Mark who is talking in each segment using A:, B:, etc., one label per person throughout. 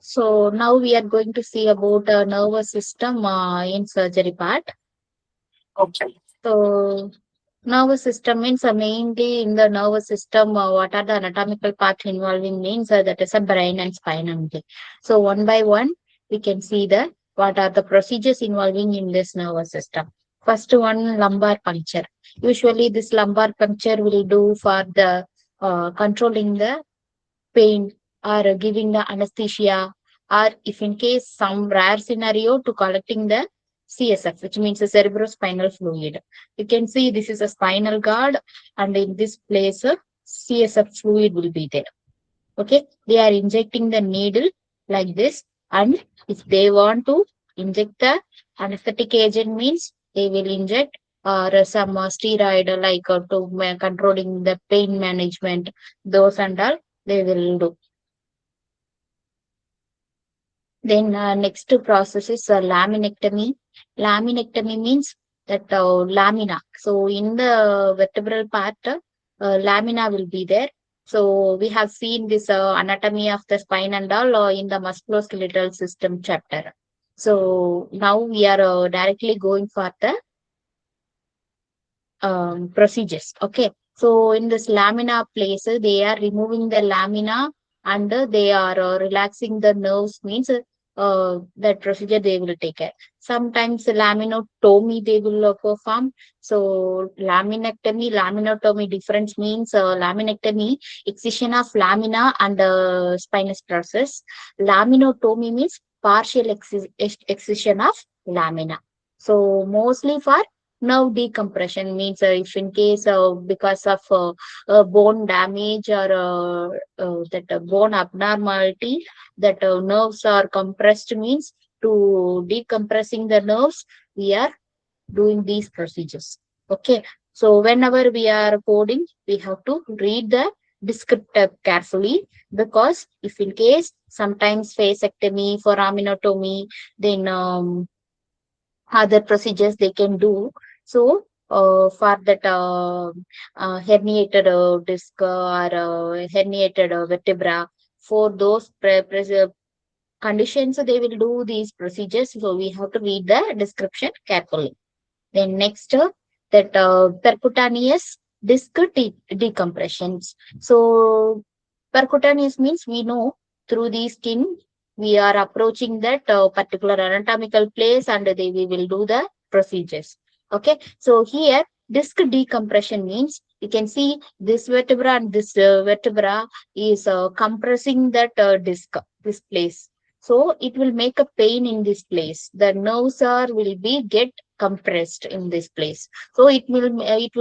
A: So now we are going to see about nervous system in surgery part. So nervous system means mainly in the nervous system, what are the anatomical parts involving means that is a brain and spine only. So one by one, we can see the what are the procedures involving in this nervous system. First one, lumbar puncture. Usually this lumbar puncture will do for the controlling the pain or giving the anesthesia, or if in case some rare scenario to collecting the CSF, which means the cerebrospinal fluid. You can see this is a spinal cord, and in this place, CSF fluid will be there. Okay, they are injecting the needle like this, and if they want to inject the anesthetic agent, means they will inject or some steroid like to controlling the pain management, those and all they will do. Then next process is laminectomy. Laminectomy means that lamina. So in the vertebral part, lamina will be there. So we have seen this anatomy of the spine and all in the musculoskeletal system chapter. So now we are directly going for the procedures. Okay. So in this lamina place, they are removing the lamina, and they are relaxing the nerves, means that procedure they will take care. Sometimes laminotomy they will perform. So laminotomy difference means laminectomy, excision of lamina and spinous process. Laminotomy means partial excision of lamina. So mostly for nerve decompression, means if in case because of bone damage or that bone abnormality, that nerves are compressed, means to decompressing the nerves, we are doing these procedures. Okay, so whenever we are coding, we have to read the descriptor carefully, because if in case sometimes fasectomy, foraminotomy, then other procedures they can do. So for that herniated disc or herniated vertebra, for those conditions, they will do these procedures. So we have to read the description carefully. Then next, that percutaneous disc decompressions. So percutaneous means we know through the skin we are approaching that particular anatomical place, and we will do the procedures. Okay, so here disc decompression means you can see this vertebra and this vertebra is compressing that disc, this place. So it will make a pain in this place. The nerves are will be get compressed in this place. So it will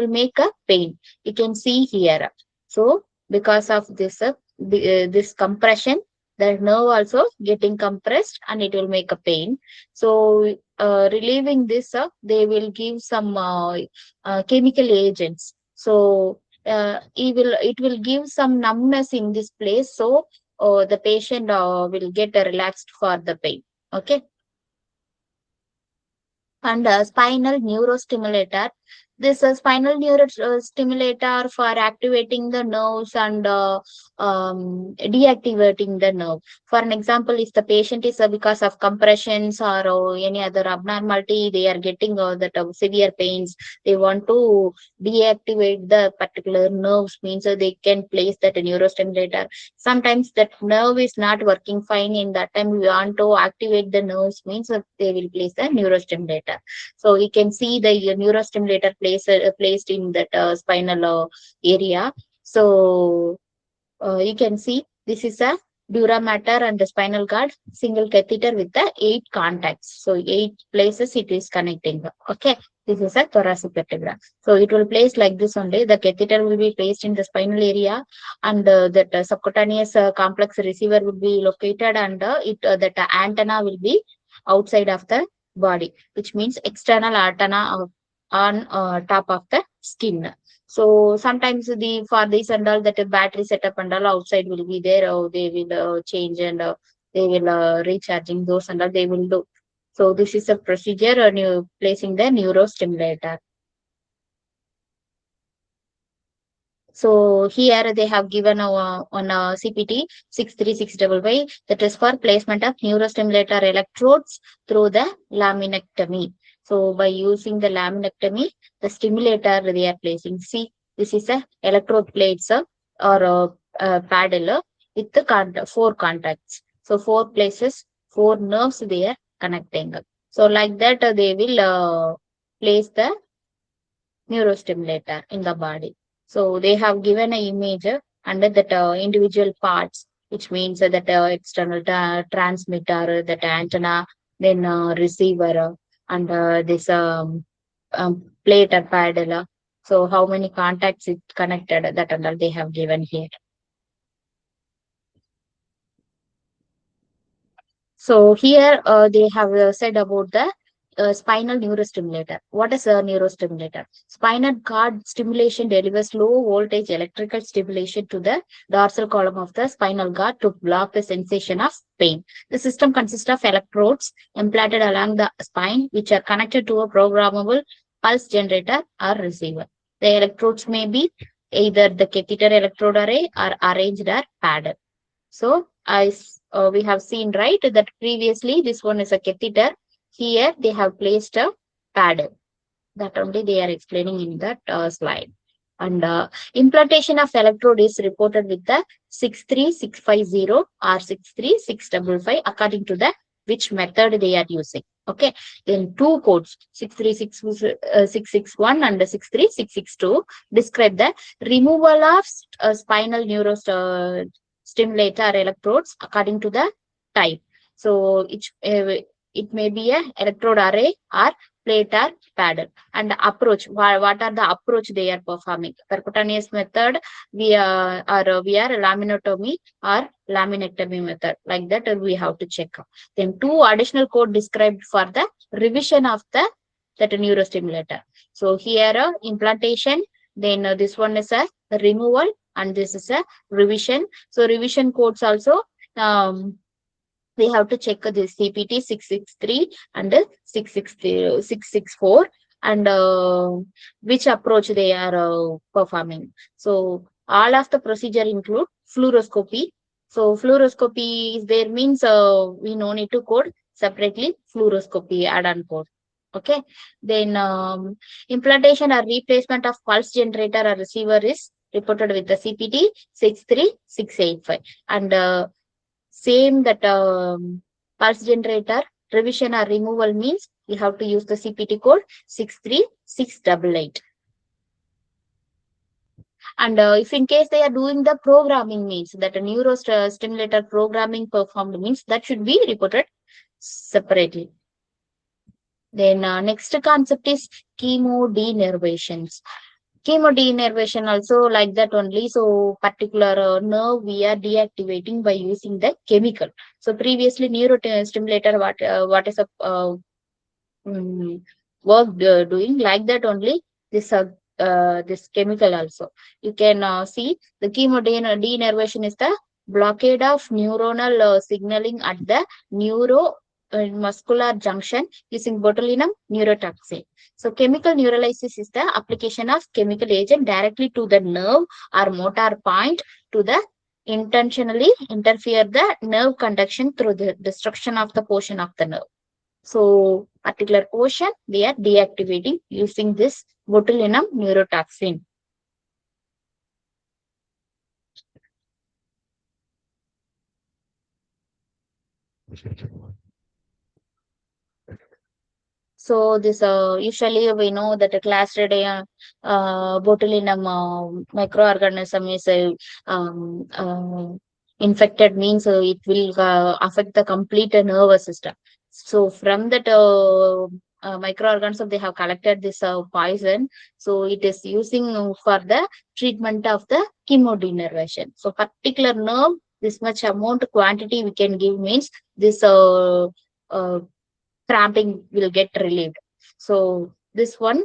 A: make a pain. You can see here. So because of this this compression, the nerve also getting compressed, and it will make a pain. So relieving this, they will give some chemical agents. So it will give some numbness in this place. So the patient will get relaxed for the pain. Okay. And spinal neurostimulator. This spinal neurostimulator for activating the nerves and deactivating the nerve. For an example, if the patient is because of compressions or any other abnormality, they are getting that severe pains, they want to deactivate the particular nerves, means they can place that neurostimulator. Sometimes that nerve is not working fine, in that time we want to activate the nerves, means they will place the neurostimulator. So we can see the neurostimulator placed in that spinal area. So you can see this is a dura mater and the spinal cord single catheter with the 8 contacts. So 8 places it is connecting. Okay, this is a thoracic vertebra. So it will place like this only. The catheter will be placed in the spinal area, and that subcutaneous complex receiver will be located, and that antenna will be outside of the body, which means external antenna on top of the skin. So sometimes for this and all, that battery setup and all outside will be there. They will change, and they will recharging those and all they will do. So this is a procedure and you placing the neurostimulator. So here they have given on a CPT 63655, that is for placement of neurostimulator electrodes through the laminectomy. So by using the laminectomy, the stimulator they are placing. See, this is a electrode plates or a paddle with the four contacts. So four places, four nerves they are connecting. So like that they will place the neurostimulator in the body. So they have given an image under that individual parts, which means that external transmitter, that antenna, then receiver, and this plate or paddle. So how many contacts it connected, that and all they have given here. So here they have said about the spinal neurostimulator. What is a neurostimulator? Spinal cord stimulation delivers low voltage electrical stimulation to the dorsal column of the spinal cord to block the sensation of pain. The system consists of electrodes implanted along the spine, which are connected to a programmable pulse generator or receiver. The electrodes may be either the catheter electrode array or arranged or padded. So we have seen right that previously this one is a catheter. Here they have placed a pad. That only they are explaining in that slide. And implantation of electrode is reported with the 63650 or 63655 according to the which method they are using. Okay. Then two codes 63661 and 63662 describe the removal of spinal stimulator electrodes according to the type. So it may be a electrode array or plate or paddle. And approach, what are the approach they are performing? Percutaneous method, via laminotomy or laminectomy method. Like that we have to check. Then two additional code described for the revision of that neurostimulator. So here implantation, then this one is a removal, and this is a revision. So revision codes also we have to check the CPT 663 and 664 and which approach they are performing. So all of the procedure include fluoroscopy. So fluoroscopy is there means we no need to code separately fluoroscopy add-on code. Okay. Then implantation or replacement of pulse generator or receiver is reported with the CPT 63685 and same that pulse generator revision or removal means we have to use the CPT code 63688. And if in case they are doing the programming means that a neurostimulator programming performed means that should be reported separately. Then next concept is chemodenervations. Chemodenervation also like that only. So particular nerve we are deactivating by using the chemical. So previously neurostimulator what is a work doing like that only. This chemical also you can see the chemodenervation is the blockade of neuronal signaling at the muscular junction using botulinum neurotoxin. So chemical neurolysis is the application of chemical agent directly to the nerve or motor point to the intentionally interfere the nerve conduction through the destruction of the portion of the nerve. So particular portion they are deactivating using this botulinum neurotoxin. So this usually we know that a Clostridium botulinum microorganism is infected means it will affect the complete nervous system. So from that microorganism they have collected this poison. So it is using for the treatment of the chemodenervation. So particular nerve this much amount quantity we can give means this uh, cramping will get relieved. So this one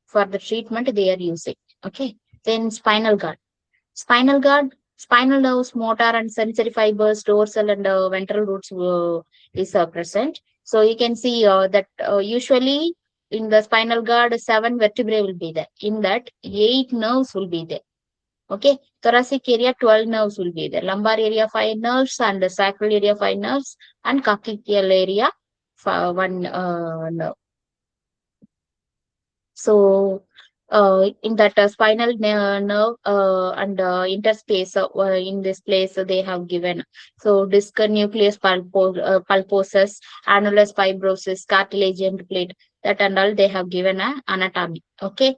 A: for the treatment they are using. Okay. Then spinal cord. Spinal cord, spinal nerves, motor and sensory fibers, dorsal and ventral roots is present. So you can see that usually in the spinal cord, 7 vertebrae will be there. In that, 8 nerves will be there. Okay. Thoracic area, 12 nerves will be there. Lumbar area, 5 nerves, and the sacral area, 5 nerves, and coccygeal area, one nerve. So, in that spinal nerve and interspace in this place they have given. So, disc nucleus pulposus, annulus fibrosus, cartilage and plate, that and all they have given a anatomy. Okay.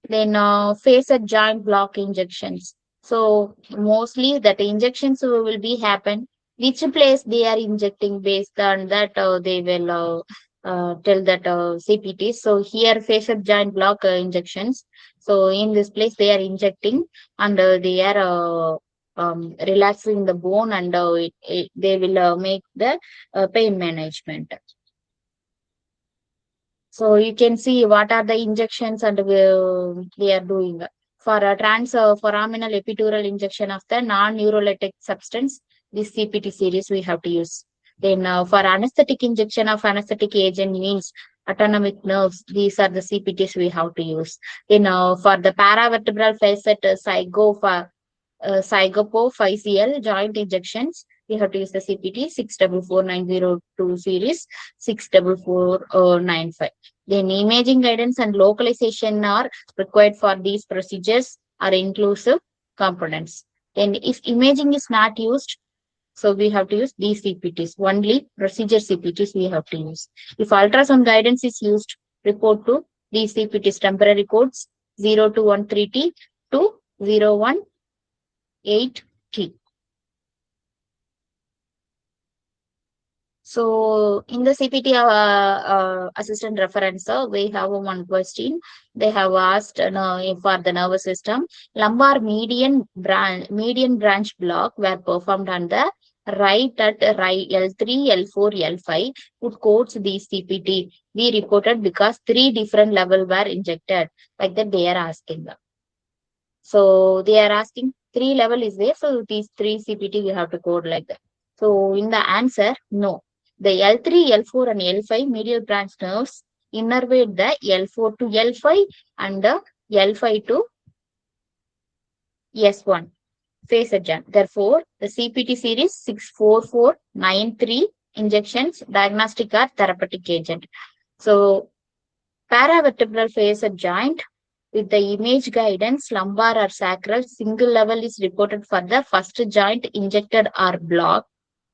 A: Then facet joint block injections. So mostly that injections will be happen. Which place they are injecting based on that they will tell that CPT. So here facet joint block injections. So in this place they are injecting and they are relaxing the bone and they will make the pain management. So you can see what are the injections and we are doing. For a foraminal epidural injection of the non-neurolytic substance, this CPT series we have to use. Then for anesthetic injection of anesthetic agent means autonomic nerves, these are the CPTs we have to use. Then for the paravertebral facet zygopophyseal joint injections, we have to use the CPT 644902 series 64495. Then imaging guidance and localization are required for these procedures are inclusive components. Then if imaging is not used, so we have to use these CPTs. Only procedure CPTs we have to use. If ultrasound guidance is used, report to these CPTs temporary codes 0213T to 018T. So in the CPT assistant reference, we have one question. They have asked for the nervous system. Lumbar median branch block were performed on the right at right L3, L4, L5. Put codes these CPT. We reported because 3 different levels were injected. Like that they are asking. So they are asking 3 level is there. So these 3 CPT we have to code like that. So in the answer, no. The L3, L4 and L5 medial branch nerves innervate the L4 to L5 and the L5 to S1 phase adjunct. Therefore, the CPT series 64493 injections diagnostic or therapeutic agent. So paravertebral phase joint with the image guidance, lumbar or sacral, single level is reported for the first joint injected or blocked,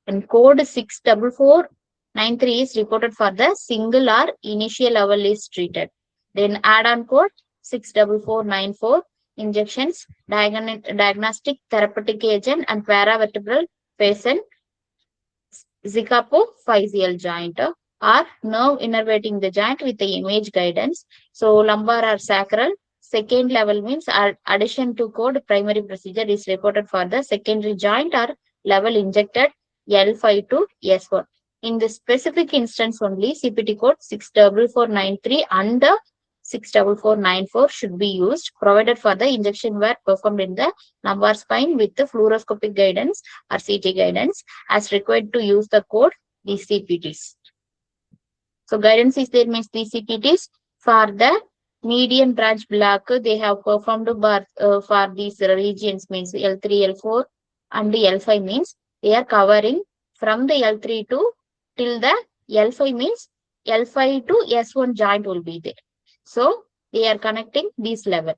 A: and code 64493 is reported for the single or initial level is treated. Then add-on code 64494 injections, diagnostic therapeutic agent and paravertebral patient zygapophyseal joint or nerve innervating the joint with the image guidance. So lumbar or sacral second level means addition to code primary procedure is reported for the secondary joint or level injected L5 to S1. In the specific instance only, CPT code 64493 and 64494 should be used, provided for the injection were performed in the lumbar spine with the fluoroscopic guidance or CT guidance as required to use the code these CPTs. So guidance is there means these CPTs for the median branch block they have performed for these regions means L3, L4 and the L5 means they are covering from the L3 to till the L5 means L5 to S1 joint will be there. So they are connecting this level.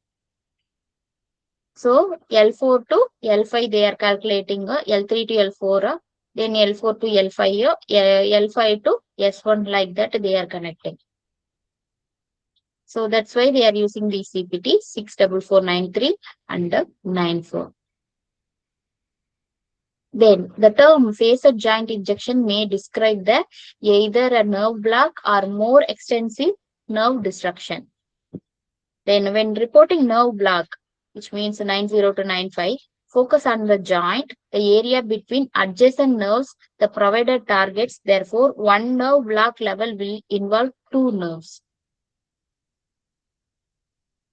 A: So L4 to L5 they are calculating L3 to L4, then L4 to L5, L5 to S1 like that they are connecting. So that's why they are using the CPT 64493 and 94. Then the term facet joint injection may describe the either a nerve block or more extensive nerve destruction. Then when reporting nerve block, which means 90 to 95, focus on the joint, the area between adjacent nerves the provider targets. Therefore, one nerve block level will involve two nerves.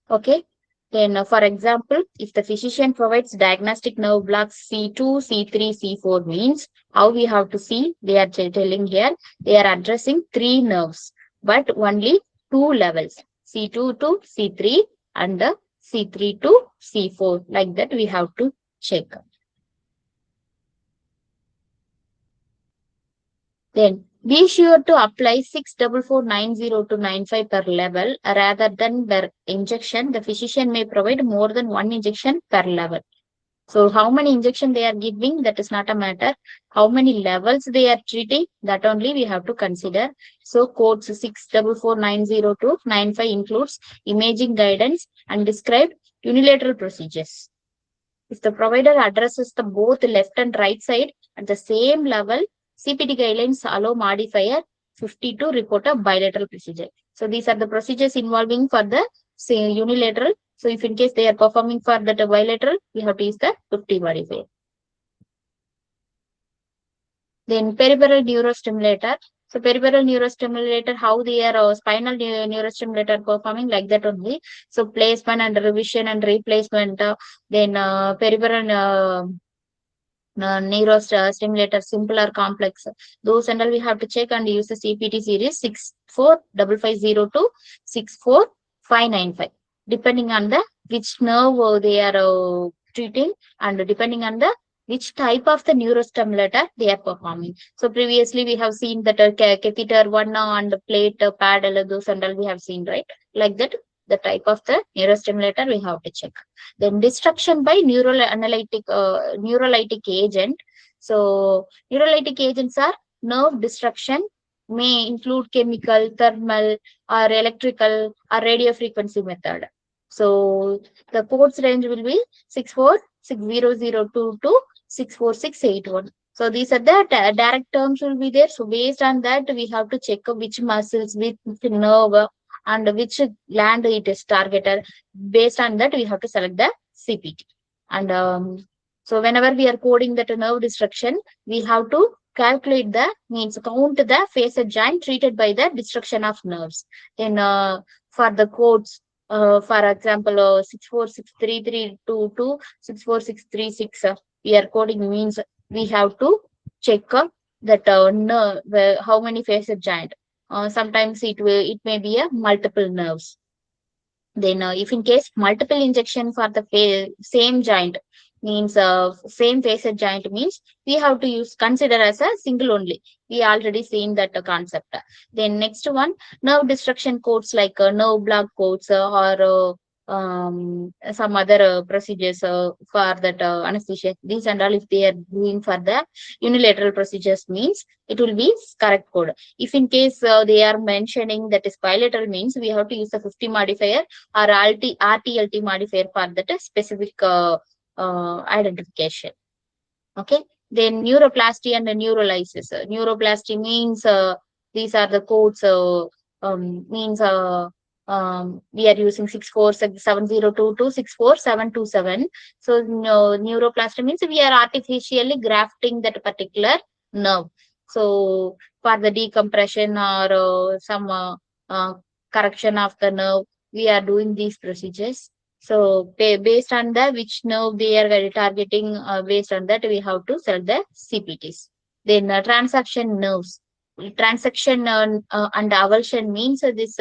A: Okay. Then, for example, if the physician provides diagnostic nerve blocks C2, C3, C4 means how we have to see, they are telling here, they are addressing three nerves, but only two levels, C2 to C3 and C3 to C4. Like that, we have to check. Then be sure to apply 64490 to 95 per level rather than per injection. The physician may provide more than one injection per level. So how many injection they are giving, that is not a matter. How many levels they are treating, that only we have to consider. So codes 64490 to 95 includes imaging guidance and described unilateral procedures. If the provider addresses the both left and right side at the same level, CPT guidelines allow modifier 50 to report a bilateral procedure. So these are the procedures involving for the say unilateral. So if in case they are performing for that bilateral, we have to use the 50 modifier. Then peripheral neurostimulator. So peripheral neurostimulator, how they are spinal neurostimulator performing like that only. So placement and revision and replacement. Then peripheral neurostimulator, simple or complex. Those and all we have to check and use the CPT series 64550 to 64595. Depending on the which nerve they are treating and depending on the which type of the neurostimulator they are performing. So previously we have seen that catheter one and plate paddle, those and all we have seen, right? Like that, the type of the neurostimulator we have to check. Then destruction by neurolytic agent. So neurolytic agents are nerve destruction, may include chemical, thermal, or electrical, or radio frequency method. So the codes range will be 6460022 to 64681. So these are the direct terms will be there. So based on that, we have to check which muscles, which nerve, and which gland it is targeted. Based on that, we have to select the CPT. And so whenever we are coding that nerve destruction, we have to calculate the means count the facet joint treated by the destruction of nerves. Then for the codes, for example, 6463322 to 64636, we are coding means we have to check that nerve, how many facet joint. Sometimes it may be a multiple nerves. Then, if in case multiple injection for the same joint means same facet joint means we have to use consider as a single only. We already seen that concept. Then next one, nerve destruction codes like nerve block codes or some other procedures for that anesthesia. These and all, if they are doing for the unilateral procedures means it will be correct code. If in case they are mentioning that is bilateral means we have to use the 50 modifier or RTLT modifier for that specific identification. Okay. Then neuroplasty and neurolysis. Neuroplasty means these are the codes. Means we are using 64702 to 64727. So neuroplasty means we are artificially grafting that particular nerve. So for the decompression or some correction of the nerve, we are doing these procedures. So based on the which nerve they are targeting, based on that we have to select the CPTs. Then transaction nerves. Transaction and avulsion means this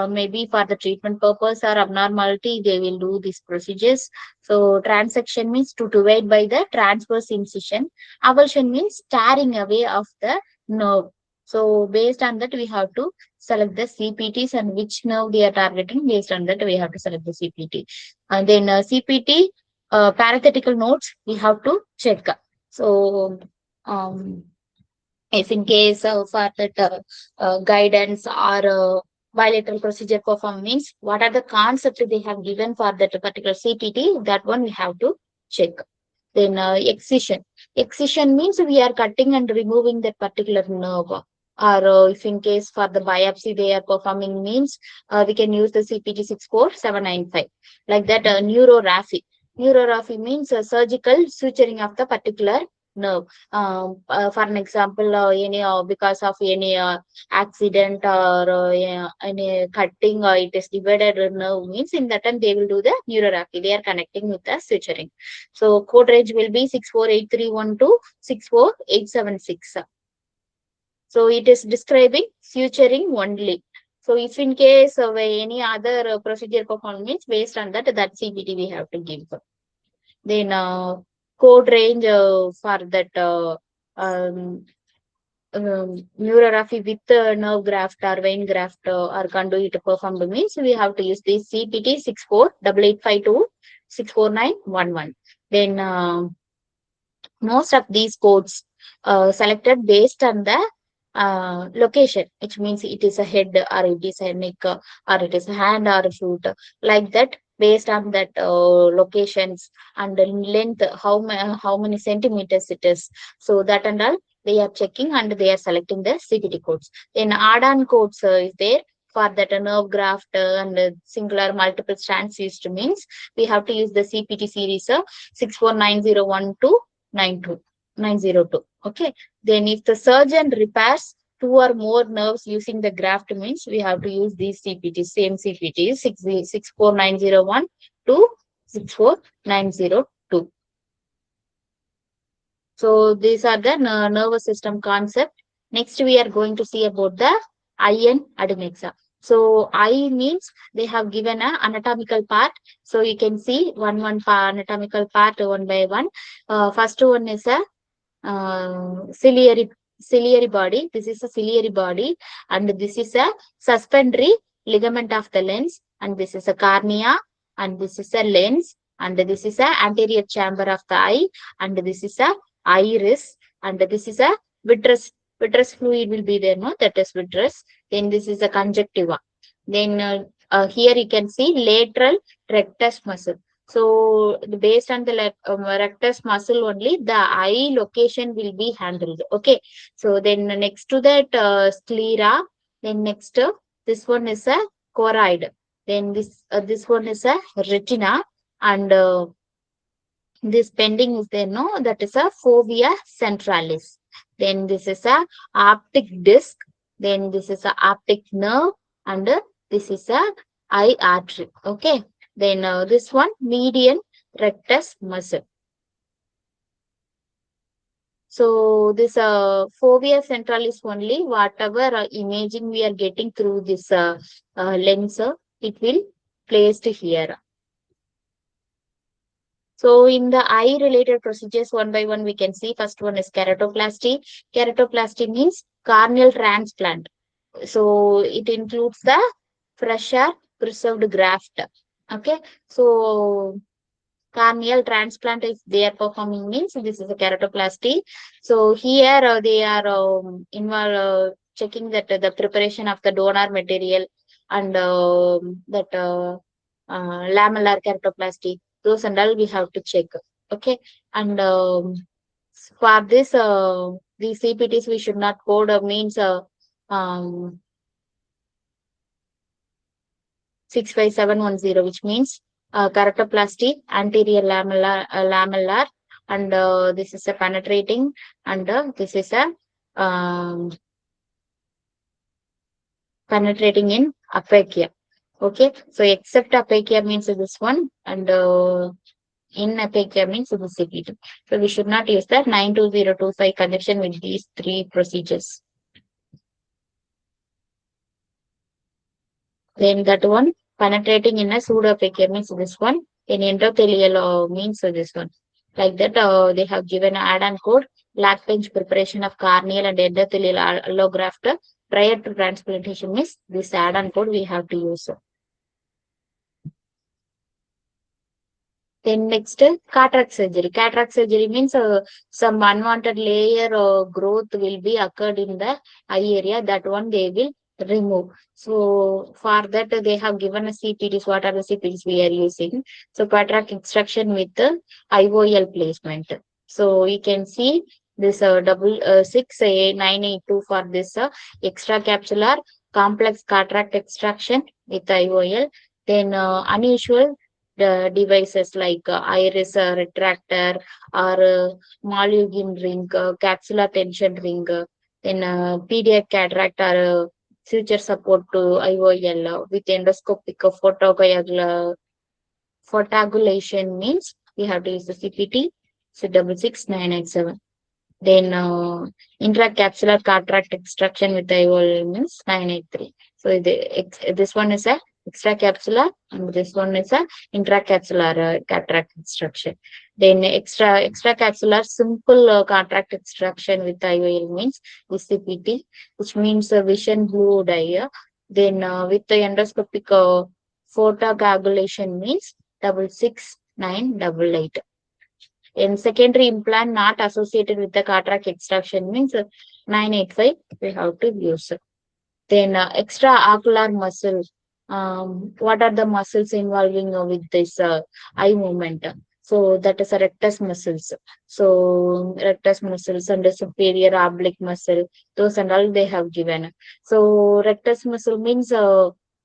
A: maybe for the treatment purpose or abnormality they will do these procedures. So transaction means to divide by the transverse incision. Avulsion means tearing away of the nerve. So based on that we have to select the CPTs and which nerve they are targeting. Based on that, we have to select the CPT. And then CPT, parenthetical notes, we have to check. So if in case for that guidance or bilateral procedure perform means what are the concepts they have given for that particular CPT, that one we have to check. Then excision. Excision means we are cutting and removing that particular nerve. Or if in case for the biopsy they are performing means we can use the CPT 64795. Like that, neuroraphy. Neurography means surgical suturing of the particular nerve. For an example, any because of any accident or yeah, any cutting, it is divided nerve means in that time they will do the neurography. They are connecting with the suturing. So code range will be 648312 to 64876. So it is describing suturing only. So if in case of any other procedure performance based on that, that CPT we have to give. Then code range for that neurography with nerve graft or vein graft or conduit performed means we have to use this CPT 648852 64911. Then most of these codes selected based on the location, which means it is a head or it is a neck or it is a hand or a foot, like that based on that locations and the length, how many centimeters it is. So that and all they are checking and they are selecting the CPT codes. Then add-on codes is there for that nerve graft and singular multiple strands used means we have to use the CPT series 649012 902. Okay. Then if the surgeon repairs two or more nerves using the graft means we have to use these CPT, same CPT 64901 to 64902. So these are the nervous system concept. Next we are going to see about the eye and adnexa. So eye means they have given a anatomical part. So you can see anatomical part one by one. First one is a ciliary body. This is a ciliary body, and this is a suspensory ligament of the lens, and this is a cornea, and this is a lens, and this is a anterior chamber of the eye, and this is a iris, and this is a vitreous. Vitreous fluid will be there, no? That is vitreous. Then this is a conjunctiva. Then here you can see lateral rectus muscle. So based on the rectus muscle only, the eye location will be handled. Okay. So then next to that sclera, then next this one is a choroid. Then this one is a retina, and this pending is there, no? That is a fovea centralis. Then this is a optic disc. Then this is a optic nerve, and this is a eye artery. Okay. Then this one median rectus muscle. So this fovea centralis only, whatever imaging we are getting through this lens, it will placed here. So in the eye related procedures, one by one, we can see first one is keratoplasty. Keratoplasty means corneal transplant. So it includes the fresh or preserved graft. Okay. So corneal transplant is they are performing means this is a keratoplasty. So here they are involved checking that the preparation of the donor material and that lamellar keratoplasty, those and all we have to check. Okay. And for this these CPTs we should not code means um, 65710, which means keratoplasty, anterior lamellar, and this is a penetrating, and this is a um, penetrating in aphakia. Okay, so except aphakia means this one, and in aphakia means the CPT. So we should not use that 92025 connection with these three procedures. Then that one penetrating in a pseudoaphakia means this one. In endothelial means this one. Like that, they have given an add-on code. Lap bench preparation of corneal and endothelial allograft prior to transplantation means this add-on code we have to use. Then next, cataract surgery. Cataract surgery means some unwanted layer growth will be occurred in the eye area. That one they will remove. So for that they have given a CPTs. What are the CPTs we are using? So cataract extraction with the IOL placement. So you can see this double 6A982 for this extracapsular complex cataract extraction with IOL. Then unusual devices like iris retractor or Malugin ring, capsular tension ring, then pediatric cataract or suture support to IOL with endoscopic photogulation means we have to use the CPT, so 66987. Then intracapsular cataract extraction with IOL means 983. So this one is a extracapsular and this one is a intracapsular cataract extraction. Then extracapsular simple cataract extraction with IOL means VCPT, which means vision blue dye. Then with the endoscopic photocoagulation means 66988. In secondary implant not associated with the cataract extraction means 985 we have to use. Then extraocular muscle. What are the muscles involving with this eye movement? So that is a rectus muscles. So rectus muscles and the superior oblique muscle, those and all they have given. So rectus muscle means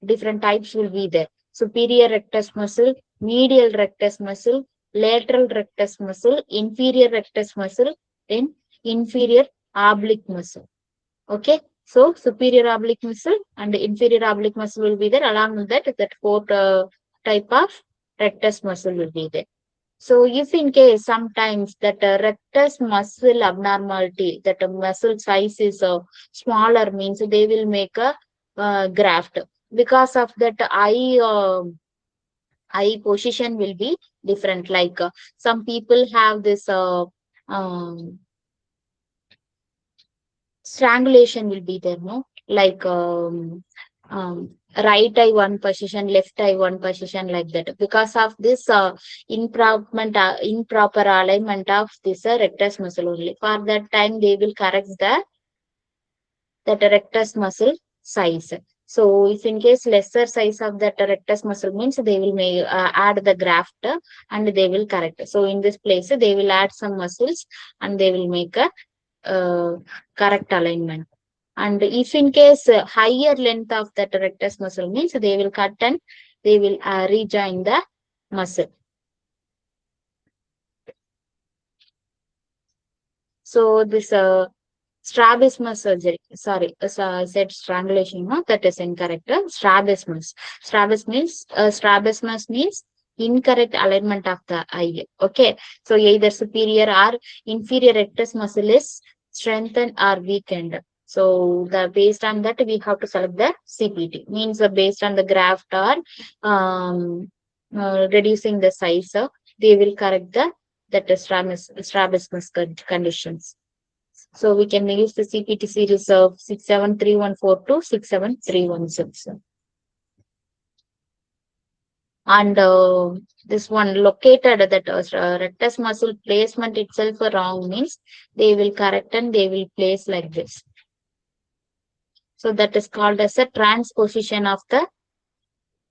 A: different types will be there. Superior rectus muscle, medial rectus muscle, lateral rectus muscle, inferior rectus muscle, then inferior oblique muscle. Okay. So superior oblique muscle and inferior oblique muscle will be there. Along with that fourth type of rectus muscle will be there. So if in case sometimes that rectus muscle abnormality, that muscle size is smaller means they will make a graft. Because of that eye position will be different. Like some people have this um, strangulation will be there, no? Like right eye one position, left eye one position, like that. Because of this improper alignment of this rectus muscle only. For that time, they will correct that rectus muscle size. So if in case lesser size of that rectus muscle means they will add the graft and they will correct. So in this place, they will add some muscles and they will make a correct alignment. And if in case higher length of that rectus muscle means they will cut and they will rejoin the muscle. So this strabismus surgery, sorry, I said strangulation, no, that is incorrect. Strabismus. Strabismus means incorrect alignment of the eye. Okay. So either superior or inferior rectus muscle is strengthened or weakened. So the based on that we have to select the CPT. Means based on the graft or reducing the size, they will correct that strabismus conditions. So we can use the CPT series of 673142 to 67316. And this one located that rectus muscle placement itself wrong means they will correct and they will place like this. So that is called as a transposition of the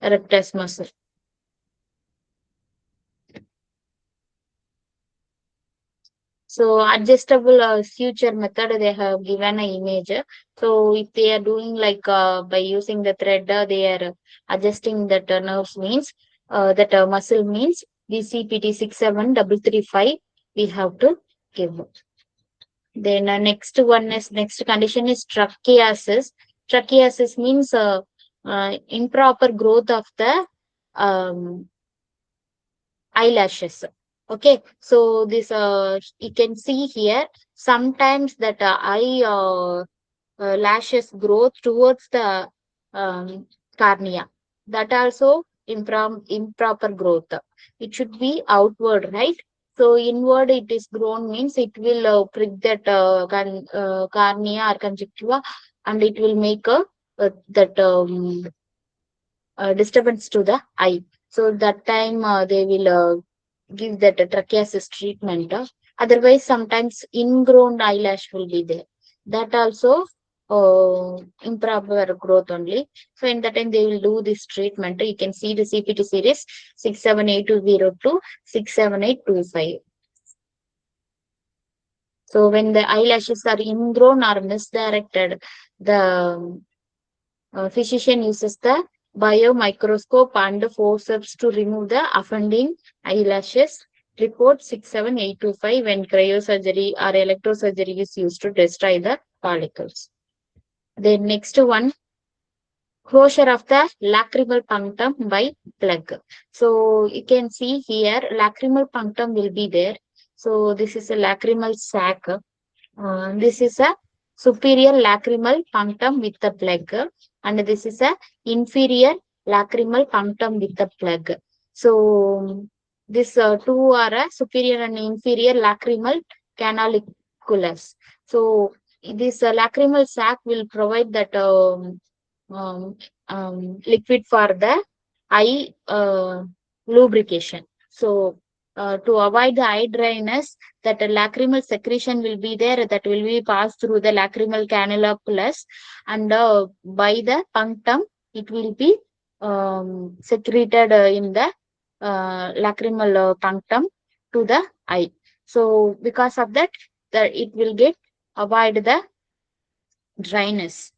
A: rectus muscle. So adjustable suture method, they have given an image. So if they are doing like by using the thread, they are adjusting that nerves means that muscle means DCPT 67335 we have to give. Then next condition is trichiasis. Trichiasis means improper growth of the um, eyelashes. Okay, so this you can see here sometimes that eye lashes grow towards the um, cornea. That also improper growth. It should be outward, right? So inward it is grown means it will prick that cornea or conjunctiva, and it will make a that disturbance to the eye. So that time they will give that trichiasis treatment. Otherwise, sometimes ingrown eyelash will be there. That also improper growth only. So in that time they will do this treatment. You can see the CPT series 678202 67825. So when the eyelashes are ingrown or misdirected, the physician uses the biomicroscope and forceps to remove the offending eyelashes. Report 67825 when cryosurgery or electrosurgery is used to destroy the follicles. The next one, closure of the lacrimal punctum by plug. So you can see here lacrimal punctum will be there. So this is a lacrimal sac. This is a superior lacrimal punctum with the plug, and this is a inferior lacrimal punctum with the plug. So this two are a superior and inferior lacrimal canaliculus. So this lacrimal sac will provide that um, liquid for the eye lubrication. So to avoid the eye dryness, that a lacrimal secretion will be there, that will be passed through the lacrimal cannula plus, and by the punctum it will be secreted in the lacrimal punctum to the eye. So because of that, it will get avoid the dryness.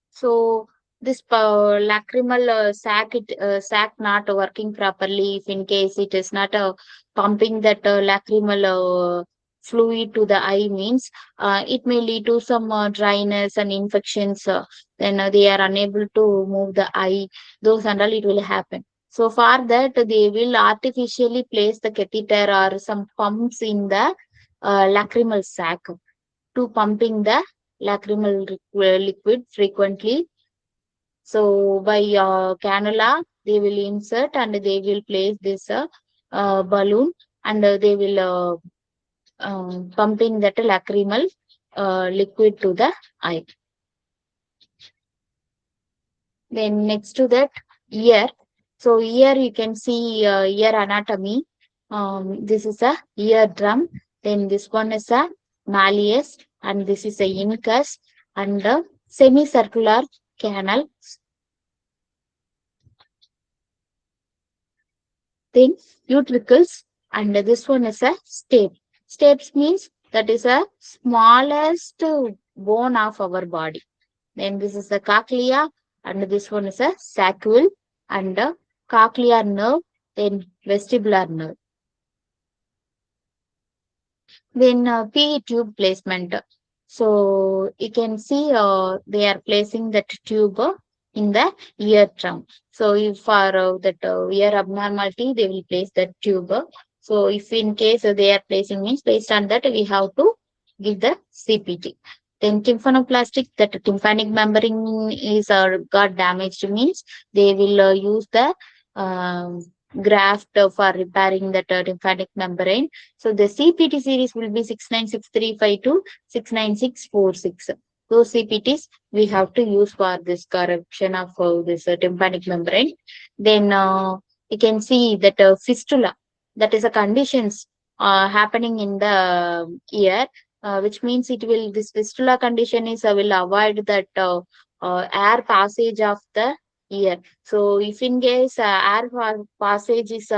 A: So this lacrimal sac not working properly. If in case it is not pumping that lacrimal fluid to the eye, means it may lead to some dryness and infections. Then they are unable to move the eye. Those and all it will happen. So for that they will artificially place the catheter or some pumps in the lacrimal sac to pumping the lacrimal liquid frequently. So by cannula, they will insert and they will place this balloon, and they will pumping that lacrimal liquid to the eye. Then next to that, ear. So here you can see ear anatomy. This is a ear drum. Then this one is a malleus, and this is a incus, and a semicircular canal. Then utricles, and this one is a step. Steps means that is a smallest bone of our body. Then this is the cochlea, and this one is a saccule, and a cochlear nerve, then vestibular nerve. Then PE tube placement. So you can see they are placing that tube in the ear trunk. So if for that ear abnormality, they will place that tube. So if in case they are placing, means based on that we have to give the CPT. Then tympanoplastic, that tympanic membrane is got damaged, means they will use the um, graft for repairing that tympanic membrane. So the CPT series will be 69635 to 69646. Those CPTs we have to use for this correction of this tympanic membrane. Then you can see that fistula, that is a conditions happening in the ear, which means it will, this fistula condition is will avoid that air passage of the ear. So if in case passage is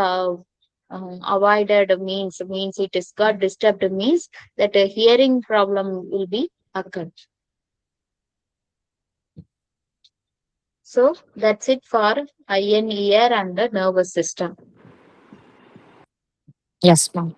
A: avoided, means it is got disturbed, means that a hearing problem will be occurred. So that's it for eye and ear and the nervous system.
B: Yes, ma'am.